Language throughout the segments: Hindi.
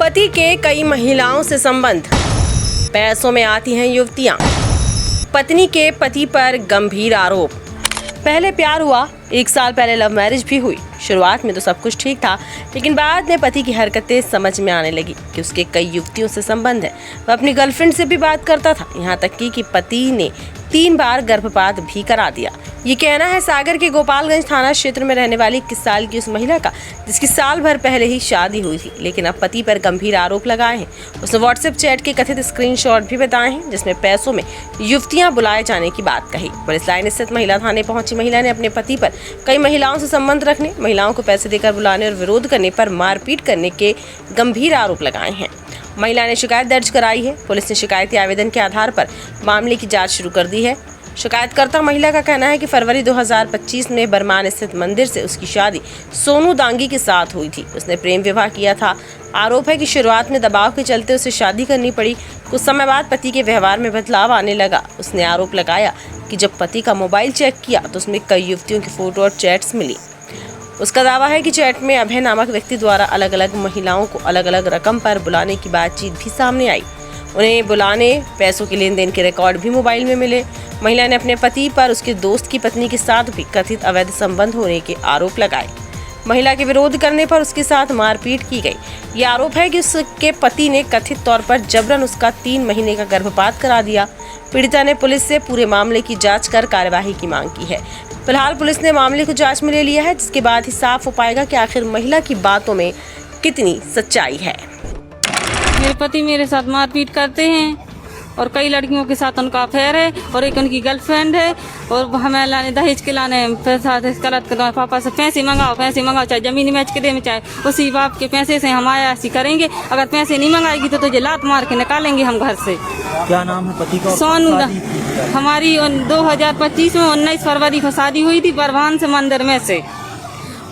पति के कई महिलाओं से संबंध, पैसों में आती हैं युवतियां। पत्नी के पति पर गंभीर आरोप। पहले प्यार हुआ, 1 साल पहले लव मैरिज भी हुई। शुरुआत में तो सब कुछ ठीक था, लेकिन बाद में पति की हरकतें समझ में आने लगी कि उसके कई युवतियों से संबंध है। वह अपनी गर्लफ्रेंड से भी बात करता था, यहाँ तक कि पति ने 3 बार गर्भपात भी करा दिया। ये कहना है सागर के गोपालगंज थाना क्षेत्र में रहने वाली 21 साल की उस महिला का, जिसकी साल भर पहले ही शादी हुई थी, लेकिन अब पति पर गंभीर आरोप लगाए हैं। उसने व्हाट्सएप चैट के कथित स्क्रीनशॉट भी बताए हैं, जिसमें पैसों में युवतियां बुलाए जाने की बात कही। पुलिस लाइन स्थित महिला थाने पहुंची महिला ने अपने पति पर कई महिलाओं से संबंध रखने, महिलाओं को पैसे देकर बुलाने और विरोध करने पर मारपीट करने के गंभीर आरोप लगाए हैं। महिला ने शिकायत दर्ज कराई है। पुलिस ने शिकायती आवेदन के आधार पर मामले की जांच शुरू कर दी है। शिकायतकर्ता महिला का कहना है कि फरवरी 2025 में बरमान स्थित मंदिर से उसकी शादी सोनू दांगी के साथ हुई थी। उसने प्रेम विवाह किया था। आरोप है कि शुरुआत में दबाव के चलते उसे शादी करनी पड़ी। कुछ समय बाद पति के व्यवहार में बदलाव आने लगा। उसने आरोप लगाया कि जब पति का मोबाइल चेक किया तो उसमें कई युवतियों की फोटो और चैट्स मिली। उसका दावा है कि चैट में अभय नामक व्यक्ति द्वारा अलग अलग महिलाओं को अलग अलग रकम पर बुलाने की बातचीत भी सामने आई। उन्हें बुलाने, पैसों के लेन देन के रिकॉर्ड भी मोबाइल में मिले। महिला ने अपने पति पर उसके दोस्त की पत्नी के साथ भी कथित अवैध संबंध होने के आरोप लगाए। महिला के विरोध करने पर उसके साथ मारपीट की गई। ये आरोप है कि उसके पति ने कथित तौर पर जबरन उसका 3 महीने का गर्भपात करा दिया। पीड़िता ने पुलिस से पूरे मामले की जांच कर कार्यवाही की मांग की है। फिलहाल पुलिस ने मामले को जांच में ले लिया है, जिसके बाद ही साफ हो पाएगा कि आखिर महिला की बातों में कितनी सच्चाई है। मेरे पति मेरे साथ मारपीट करते हैं और कई लड़कियों के साथ उनका अफेयर है और एक उनकी गर्लफ्रेंड है और हमें लाने दहेज के लाने पैसा गलत कर पापा से पैसे मंगाओ चाहे जमीन बेच के दे में चाहे उसी बाप के पैसे से हम आयासी करेंगे। अगर पैसे नहीं मंगाएगी तो तुझे लात मार के निकालेंगे हम घर से। क्या नाम है पति का? सोनू। हमारी 2025 में 19 फरवरी को शादी हुई थी बरमान से मंदिर में से,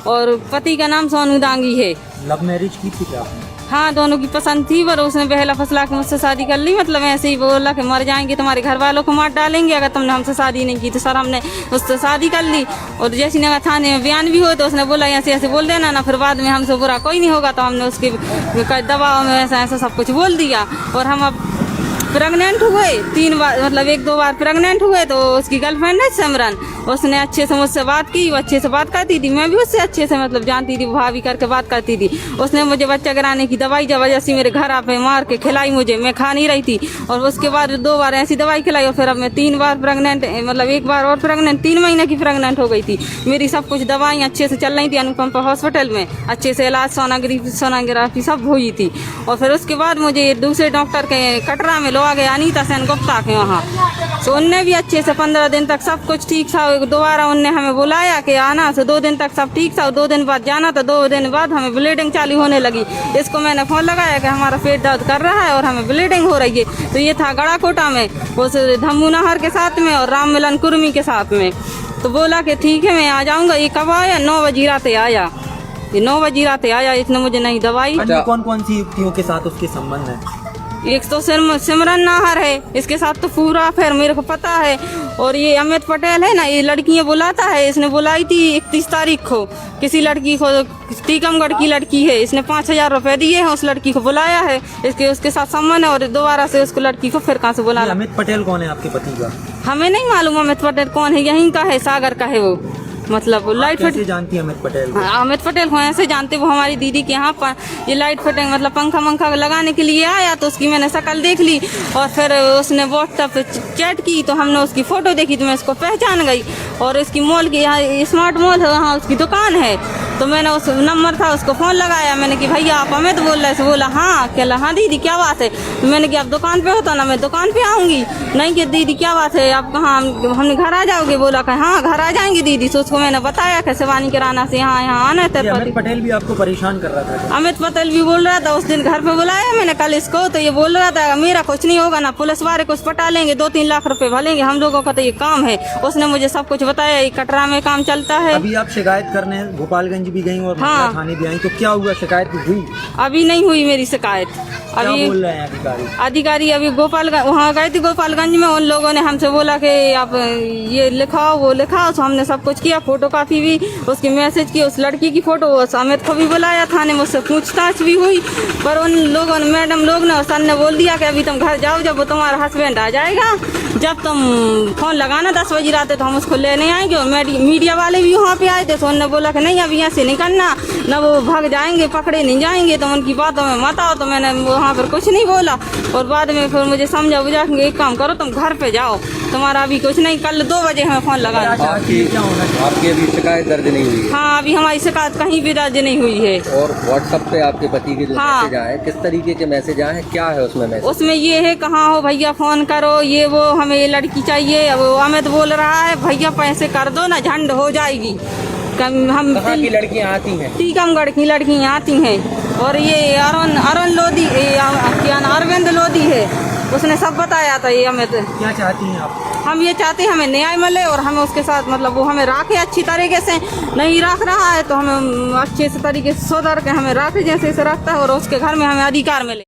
और पति का नाम सोनू दांगी है। लव मैरिज की थी क्या? हाँ, दोनों की पसंद थी, पर उसने बहला फसला के मुझसे शादी कर ली। मतलब ऐसे ही बोला कि मर जाएंगे, तुम्हारे घर वालों को मार डालेंगे अगर तुमने हमसे शादी नहीं की। तो सर हमने उससे शादी कर ली, और जैसी नगर थाने में बयान भी हो तो उसने बोला ऐसे ऐसे बोल देना ना, फिर बाद में हमसे बुरा कोई नहीं होगा। तो हमने उसके दबाव में ऐसा ऐसा सब कुछ बोल दिया। और हम अब प्रेग्नेंट हुए 3 बार, मतलब 1-2 बार प्रेग्नेंट हुए। तो उसकी गर्लफ्रेंड है सिमरन, उसने अच्छे से मुझसे बात की, वो अच्छे से बात करती थी, मैं भी उससे अच्छे से मतलब जानती थी, भाभी करके बात करती थी। उसने मुझे बच्चा गिराने की दवाई जबरदस्ती मेरे घर पे मार के खिलाई मुझे, मैं खा नहीं रही थी। और उसके बाद 2 बार ऐसी दवाई खिलाई, और फिर अब मैं 3 बार प्रेग्नेंट, मतलब 1 बार और प्रेग्नेंट 3 महीने की प्रेग्नेंट हो गई थी। मेरी सब कुछ दवाइयाँ अच्छे से चल रही थी अनुपम हॉस्पिटल में, अच्छे से इलाज सोनोग्राफी सब हुई थी। और फिर उसके बाद मुझे दूसरे डॉक्टर के कटरा में लो आ गया, अनीता सेन गुप्ता के वहाँ। तो उनने भी अच्छे से 15 दिन तक सब कुछ ठीक था। दोबारा उनने हमें बुलाया कि आना, तो 2 दिन तक सब ठीक था। 2 दिन बाद जाना, तो 2 दिन बाद हमें ब्लीडिंग चालू होने लगी। इसको मैंने फोन लगाया कि हमारा पेट दर्द कर रहा है और हमें ब्लीडिंग हो रही है। तो ये था गड़ाकोटा में, उस धम्मू नहर के साथ में और राम मिलन कुर्मी के साथ में। तो बोला कि ठीक है मैं आ जाऊँगा। ये कब आया? 9 बजे रात आया। ये 9 बजे रात आया, इसने मुझे नहीं दवाई। कौन कौन सी युवतियों के साथ उसके संबंध है? एक तो सिमरन नाहर है, इसके साथ तो पूरा फिर मेरे को पता है। और ये अमित पटेल है ना, ये लड़कियां बुलाता है। इसने बुलाई थी 31 तारीख को किसी लड़की को, टीकमगढ़ की लड़की है। इसने 5000 रुपए दिए हैं, उस लड़की को बुलाया है, उसके साथ संबंध है। और दोबारा से उसको लड़की को फिर कहाँ से बुला? अमित पटेल कौन है आपके पति का? हमें नहीं मालूम अमित पटेल कौन है, यहीं का है, सागर का है वो। मतलब लाइट फिट जानती है अमित पटेल को? हाँ, अमित पटेल को ऐसे जानते। वो हमारी दीदी के यहाँ पर ये लाइट फिटिंग मतलब पंखा लगाने के लिए आया, तो उसकी मैंने शक्ल देख ली। और फिर उसने व्हाट्सएप पे चैट की, तो हमने उसकी फोटो देखी, तो मैं उसको पहचान गई। और इसकी मॉल की, यहाँ स्मार्ट मॉल है, वहाँ उसकी दुकान है। तो मैंने उस नंबर था, उसको फ़ोन लगाया। मैंने कि भैया आप अमित बोल रहे? बोला हाँ। कहला हाँ दीदी क्या बात है? तो मैंने कि आप दुकान पे हो? तो ना मैं दुकान पे आऊँगी। नहीं कि दीदी क्या बात है, आप कहाँ, हमने घर आ जाओगे? बोला कि हाँ घर आ जाएंगे दीदी। तो उसको मैंने बताया कि शिवानी किराना से यहाँ आना है। अमित पटेल भी आपको परेशान कर रहा था? अमित पटेल भी बोल रहा था। उस दिन घर पे बुलाया मैंने कल इसको, तो ये बोल रहा था मेरा कुछ नहीं होगा ना, पुलिस वाले कुछ पटा लेंगे, 2-3 लाख रुपए भलेंगे, हम लोगों का तो ये काम है। उसने मुझे सब कुछ बताया, ये कटरा में काम चलता है। अभी आप शिकायत करने गोपालगंज भी गई और हाँ। थाने भी आई, तो क्या हुआ? शिकायत हुई? अभी नहीं हुई मेरी शिकायत, अभी बोल रहे हैं अधिकारी अभी गोपालगंज वहाँ गए थे गोपालगंज में, उन लोगों ने हमसे बोला कि आप ये लिखाओ वो लिखाओ, तो हमने सब कुछ किया, फोटो कापी भी उसकी मैसेज की, उस लड़की की फोटो, उस अमित को भी बुलाया थाने में, उससे पूछताछ भी हुई, पर उन लोगों ने मैडम लोग ने सर ने बोल दिया कि अभी तुम घर जाओ, जब वो तुम्हारा हस्बैंड आ जाएगा, जब तुम फोन लगाना 10 बजे रात तो हम उसको लेने आएंगे। और मीडिया वाले भी वहाँ पे आए थे, तो उन्होंने बोला कि नहीं अभी ऐसे नहीं करना, न वो भाग जाएंगे, पकड़े नहीं जाएंगे, तो उनकी बातों में मत आओ। तो मैंने वहाँ पर कुछ नहीं बोला, और बाद में फिर मुझे समझा बुझा कि एक काम करो, तुम घर पे जाओ, तुम्हारा अभी कुछ नहीं, कल 2 बजे हमें फोन लगाना। आपकी अभी शिकायत दर्ज नहीं हुई है? हाँ, अभी हमारी शिकायत कहीं भी दर्ज नहीं हुई है। और व्हाट्सएप पे आपके पति के जो मैसेज आए, किस तरीके के मैसेज आए, क्या है उसमें मैसेज? उसमें ये है, कहाँ हो भैया, फोन करो, ये वो, हमें ये लड़की चाहिए। वो अमित बोल रहा है भैया पैसे कर दो ना, झंड हो जाएगी। हम कहाँ की लड़कियाँ आती हैं? टीकमगढ़ की लड़कियाँ आती हैं। और ये अरुण लोधी, क्या नाम, अरविंद लोधी है, उसने सब बताया था। ये अमित क्या चाहती हैं आप? हम ये चाहते हैं हमें न्याय मिले, और हमें उसके साथ मतलब वो हमें राखे अच्छी तरीके से, नहीं रख रहा है तो हमें अच्छे से तरीके से सुधर के हमें राखे जैसे से रखता है, और उसके घर में हमें अधिकार मिले।